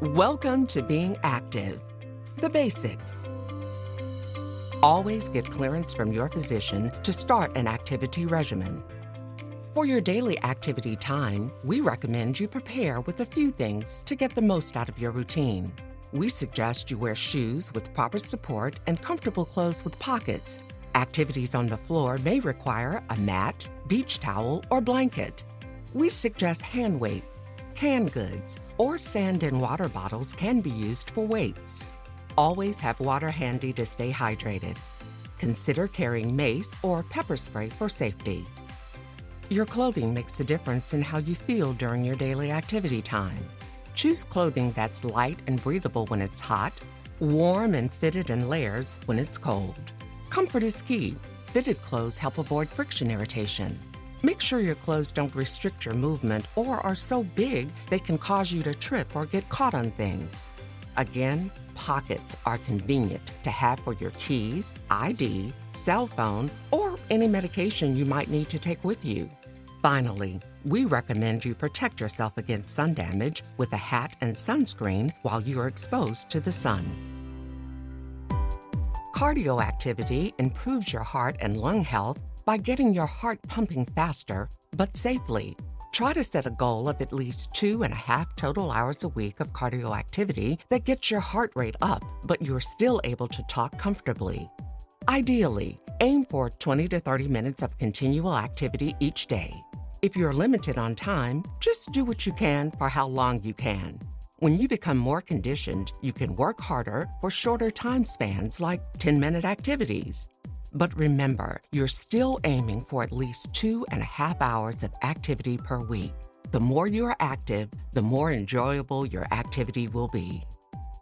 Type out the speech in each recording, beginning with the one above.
Welcome to being active. The basics. Always get clearance from your physician to start an activity regimen. For your daily activity time, we recommend you prepare with a few things to get the most out of your routine. We suggest you wear shoes with proper support and comfortable clothes with pockets. Activities on the floor may require a mat, beach towel, or blanket. We suggest hand weight. Canned goods or sand and water bottles can be used for weights. Always have water handy to stay hydrated. Consider carrying mace or pepper spray for safety. Your clothing makes a difference in how you feel during your daily activity time. Choose clothing that's light and breathable when it's hot, warm and fitted in layers when it's cold. Comfort is key. Fitted clothes help avoid friction irritation. Make sure your clothes don't restrict your movement or are so big they can cause you to trip or get caught on things. Again, pockets are convenient to have for your keys, ID, cell phone, or any medication you might need to take with you. Finally, we recommend you protect yourself against sun damage with a hat and sunscreen while you are exposed to the sun. Cardio activity improves your heart and lung health by getting your heart pumping faster, but safely. Try to set a goal of at least 2.5 total hours a week of cardio activity that gets your heart rate up, but you're still able to talk comfortably. Ideally, aim for 20 to 30 minutes of continual activity each day. If you're limited on time, just do what you can for how long you can. When you become more conditioned, you can work harder for shorter time spans like 10-minute activities. But remember, you're still aiming for at least 2.5 hours of activity per week. The more you are active, the more enjoyable your activity will be.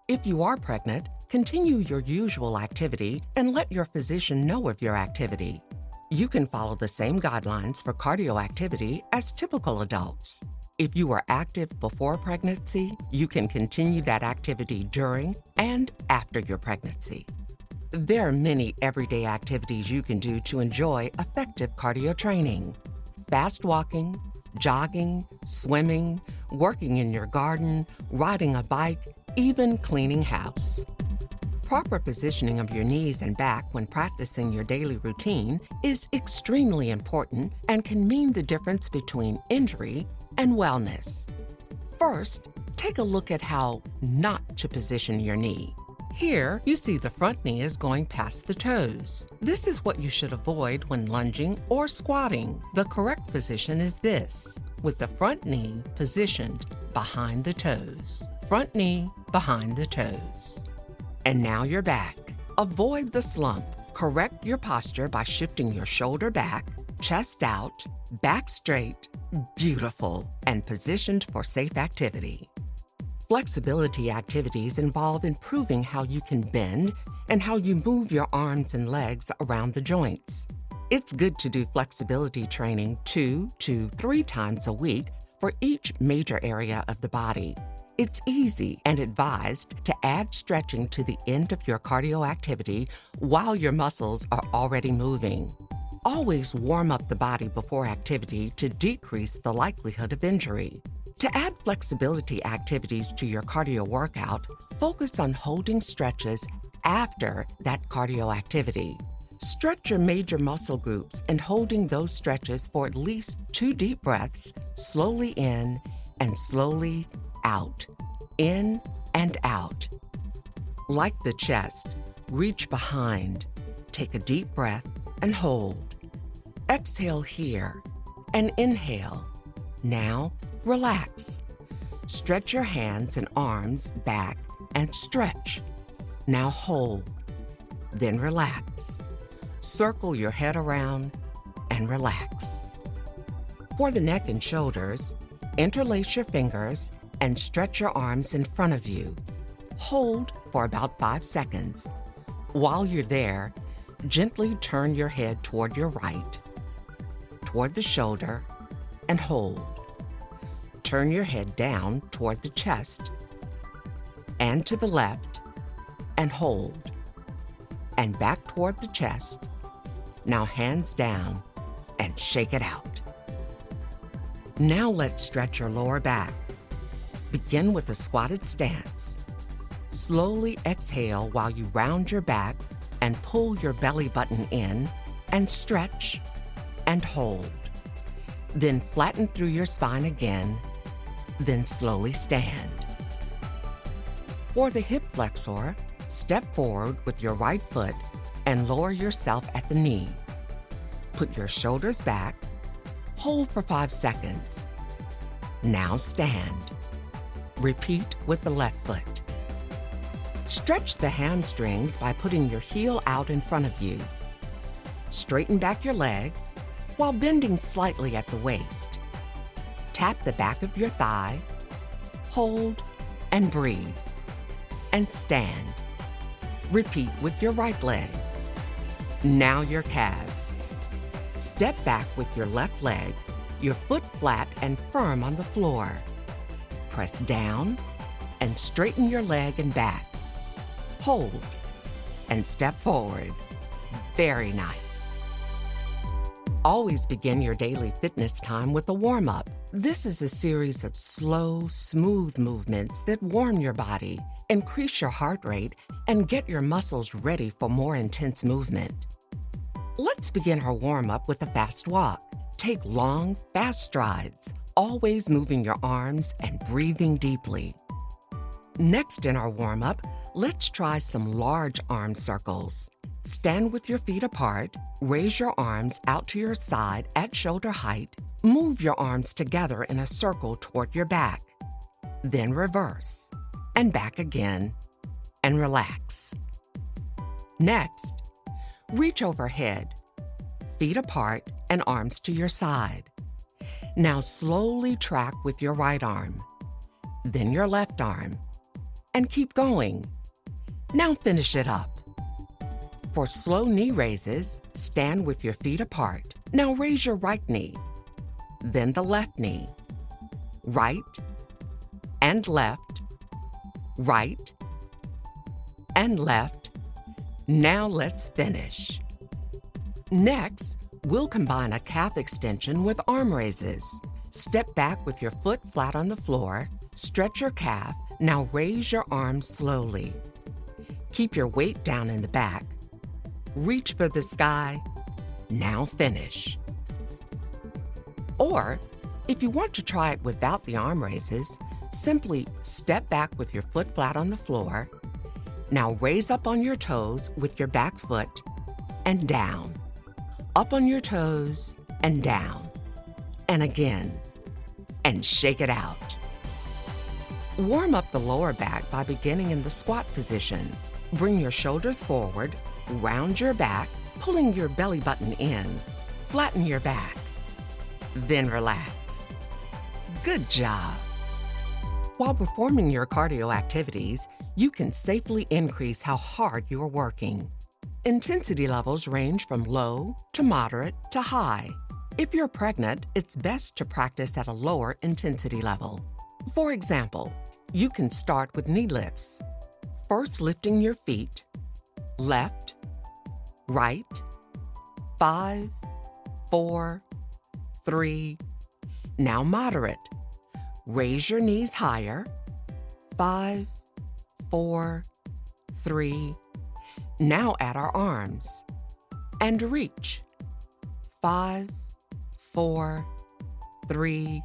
If you are pregnant, continue your usual activity and let your physician know of your activity. You can follow the same guidelines for cardio activity as typical adults. If you were active before pregnancy, you can continue that activity during and after your pregnancy. There are many everyday activities you can do to enjoy effective cardio training. Fast walking, jogging, swimming, working in your garden, riding a bike, even cleaning house. Proper positioning of your knees and back when practicing your daily routine is extremely important and can mean the difference between injury and wellness. First, take a look at how not to position your knee. Here, you see the front knee is going past the toes. This is what you should avoid when lunging or squatting. The correct position is this, with the front knee positioned behind the toes. Front knee behind the toes. And now you're back. Avoid the slump. Correct your posture by shifting your shoulder back, chest out, back straight, beautiful, and positioned for safe activity. Flexibility activities involve improving how you can bend and how you move your arms and legs around the joints. It's good to do flexibility training 2 to 3 times a week for each major area of the body. It's easy and advised to add stretching to the end of your cardio activity while your muscles are already moving. Always warm up the body before activity to decrease the likelihood of injury. To add flexibility activities to your cardio workout, focus on holding stretches after that cardio activity. Stretch your major muscle groups and holding those stretches for at least 2 deep breaths, slowly in and slowly out. In and out. Like the chest, reach behind, take a deep breath and hold. Exhale here and inhale. Now, relax. Stretch your hands and arms back and stretch. Now hold. Then relax. Circle your head around and relax. For the neck and shoulders, interlace your fingers and stretch your arms in front of you. Hold for about 5 seconds. While you're there, gently turn your head toward your right, toward the shoulder, and hold. Turn your head down toward the chest and to the left and hold. And back toward the chest. Now hands down and shake it out. Now let's stretch your lower back. Begin with a squatted stance. Slowly exhale while you round your back and pull your belly button in and stretch and hold. Then flatten through your spine again, then slowly stand. For the hip flexor, step forward with your right foot and lower yourself at the knee. Put your shoulders back, hold for 5 seconds. Now stand. Repeat with the left foot. Stretch the hamstrings by putting your heel out in front of you. Straighten back your leg while bending slightly at the waist. Tap the back of your thigh, hold, and breathe. And stand. Repeat with your right leg. Now your calves. Step back with your left leg, your foot flat and firm on the floor. Press down and straighten your leg and back. Hold and step forward. Very nice. Always begin your daily fitness time with a warm-up. This is a series of slow, smooth movements that warm your body, increase your heart rate, and get your muscles ready for more intense movement. Let's begin our warm-up with a fast walk. Take long, fast strides, always moving your arms and breathing deeply. Next in our warm-up, let's try some large arm circles. Stand with your feet apart, raise your arms out to your side at shoulder height, move your arms together in a circle toward your back. Then reverse, and back again, and relax. Next, reach overhead, feet apart and arms to your side. Now slowly track with your right arm, then your left arm, and keep going. Now finish it up. For slow knee raises, stand with your feet apart. Now raise your right knee, then the left knee. Right and left, right and left. Now let's finish. Next, we'll combine a calf extension with arm raises. Step back with your foot flat on the floor, stretch your calf. Now raise your arms slowly. Keep your weight down in the back. Reach for the sky. Now finish. Or, if you want to try it without the arm raises, simply step back with your foot flat on the floor. Now raise up on your toes with your back foot and down. Up on your toes and down. And again. And shake it out. Warm up the lower back by beginning in the squat position. Bring your shoulders forward, round your back, pulling your belly button in. Flatten your back. Then relax. Good job. While performing your cardio activities, you can safely increase how hard you're working. Intensity levels range from low to moderate to high. If you're pregnant, it's best to practice at a lower intensity level. For example, you can start with knee lifts. First lifting your feet, left, right, 5, 4, 3. Now moderate. Raise your knees higher, 5, 4, 3. Now add our arms and reach, 5, 4, 3,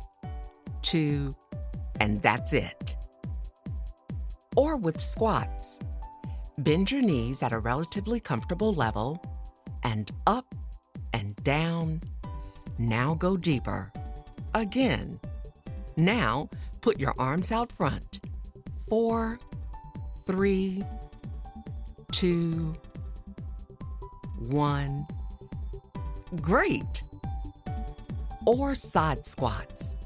2, and that's it. Or with squats, bend your knees at a relatively comfortable level and up and down. Now go deeper. Again. Now put your arms out front. 4, 3, 2, 1. Great! Or side squats.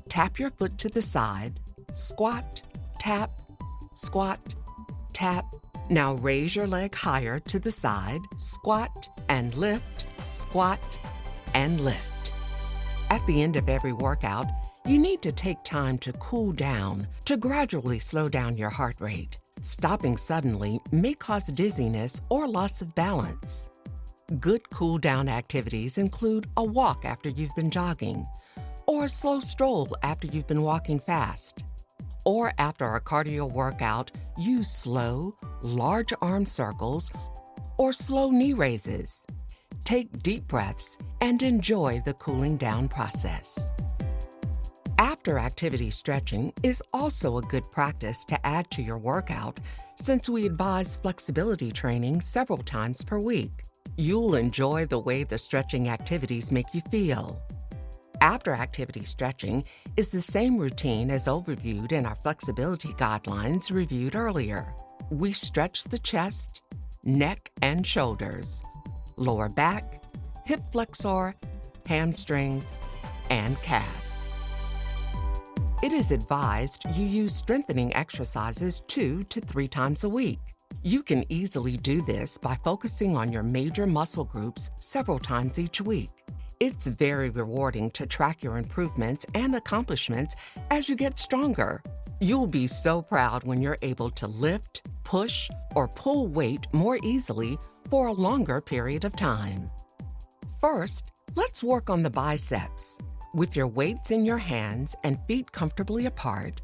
Tap your foot to the side, squat, tap, squat, tap. Now raise your leg higher to the side, squat and lift, squat and lift. At the end of every workout, you need to take time to cool down, to gradually slow down your heart rate. Stopping suddenly may cause dizziness or loss of balance. Good cool-down activities include a walk after you've been jogging, or a slow stroll after you've been walking fast, or after a cardio workout, use slow, large arm circles or slow knee raises. Take deep breaths and enjoy the cooling down process. After activity stretching is also a good practice to add to your workout, since we advise flexibility training several times per week. You'll enjoy the way the stretching activities make you feel. After activity stretching is the same routine as overviewed in our flexibility guidelines reviewed earlier. We stretch the chest, neck and shoulders, lower back, hip flexor, hamstrings, and calves. It is advised you use strengthening exercises 2 to 3 times a week. You can easily do this by focusing on your major muscle groups several times each week. It's very rewarding to track your improvements and accomplishments as you get stronger. You'll be so proud when you're able to lift, push, or pull weight more easily for a longer period of time. First, let's work on the biceps. With your weights in your hands and feet comfortably apart,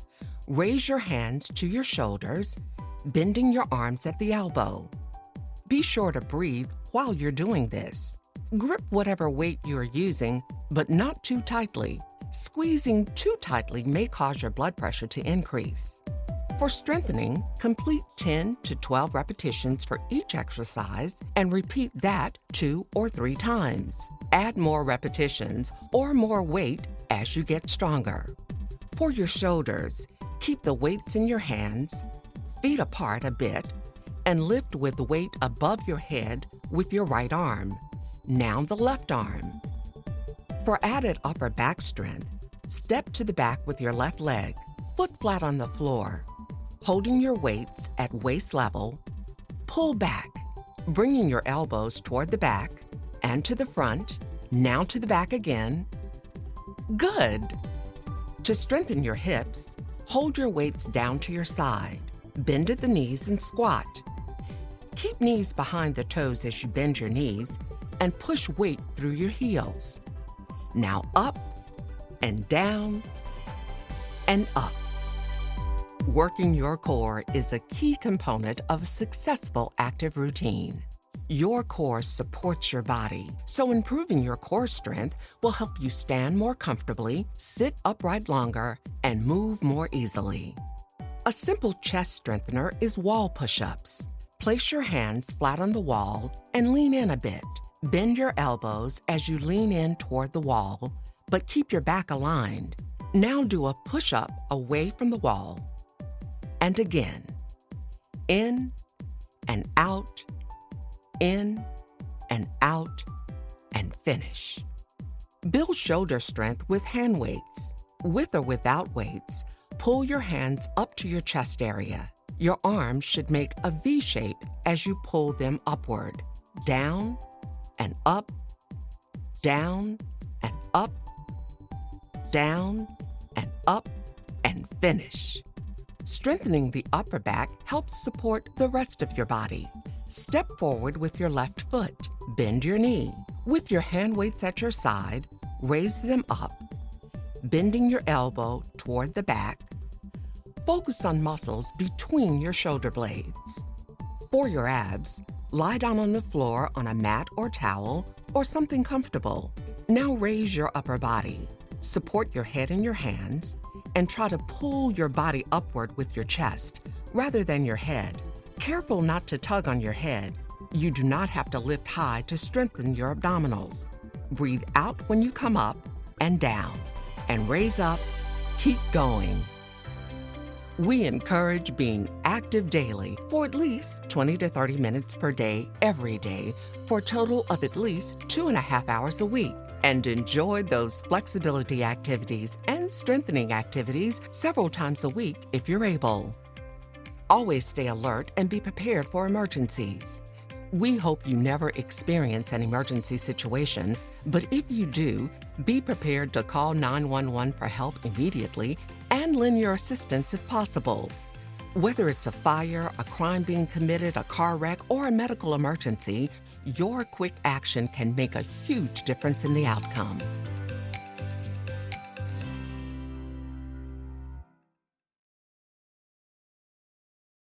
raise your hands to your shoulders, bending your arms at the elbow. Be sure to breathe while you're doing this. Grip whatever weight you are using, but not too tightly. Squeezing too tightly may cause your blood pressure to increase. For strengthening, complete 10 to 12 repetitions for each exercise and repeat that 2 or 3 times. Add more repetitions or more weight as you get stronger. For your shoulders, keep the weights in your hands, feet apart a bit, and lift with the weight above your head with your right arm. Now the left arm. For added upper back strength, step to the back with your left leg, foot flat on the floor. Holding your weights at waist level, pull back, bringing your elbows toward the back and to the front, now to the back again. Good. To strengthen your hips, hold your weights down to your side, bend at the knees and squat. Keep knees behind the toes as you bend your knees and push weight through your heels. Now up and down and up. Working your core is a key component of a successful active routine. Your core supports your body, so improving your core strength will help you stand more comfortably, sit upright longer, and move more easily. A simple chest strengthener is wall push-ups. Place your hands flat on the wall and lean in a bit. Bend your elbows as you lean in toward the wall, but keep your back aligned. Now do a push-up away from the wall. And again, in and out, in and out, and finish. Build shoulder strength with hand weights. With or without weights, pull your hands up to your chest area. Your arms should make a V shape as you pull them upward, down and up, down and up, down and up, and finish. Strengthening the upper back helps support the rest of your body. Step forward with your left foot. Bend your knee. With your hand weights at your side, raise them up, bending your elbow toward the back. Focus on muscles between your shoulder blades. For your abs, lie down on the floor on a mat or towel or something comfortable. Now raise your upper body. Support your head in your hands and try to pull your body upward with your chest rather than your head. Careful not to tug on your head. You do not have to lift high to strengthen your abdominals. Breathe out when you come up and down, and raise up. Keep going. We encourage being active daily for at least 20 to 30 minutes per day, every day, for a total of at least 2.5 hours a week. And enjoy those flexibility activities and strengthening activities several times a week if you're able. Always stay alert and be prepared for emergencies. We hope you never experience an emergency situation, but if you do, be prepared to call 911 for help immediately and lend your assistance if possible. Whether it's a fire, a crime being committed, a car wreck, or a medical emergency, your quick action can make a huge difference in the outcome.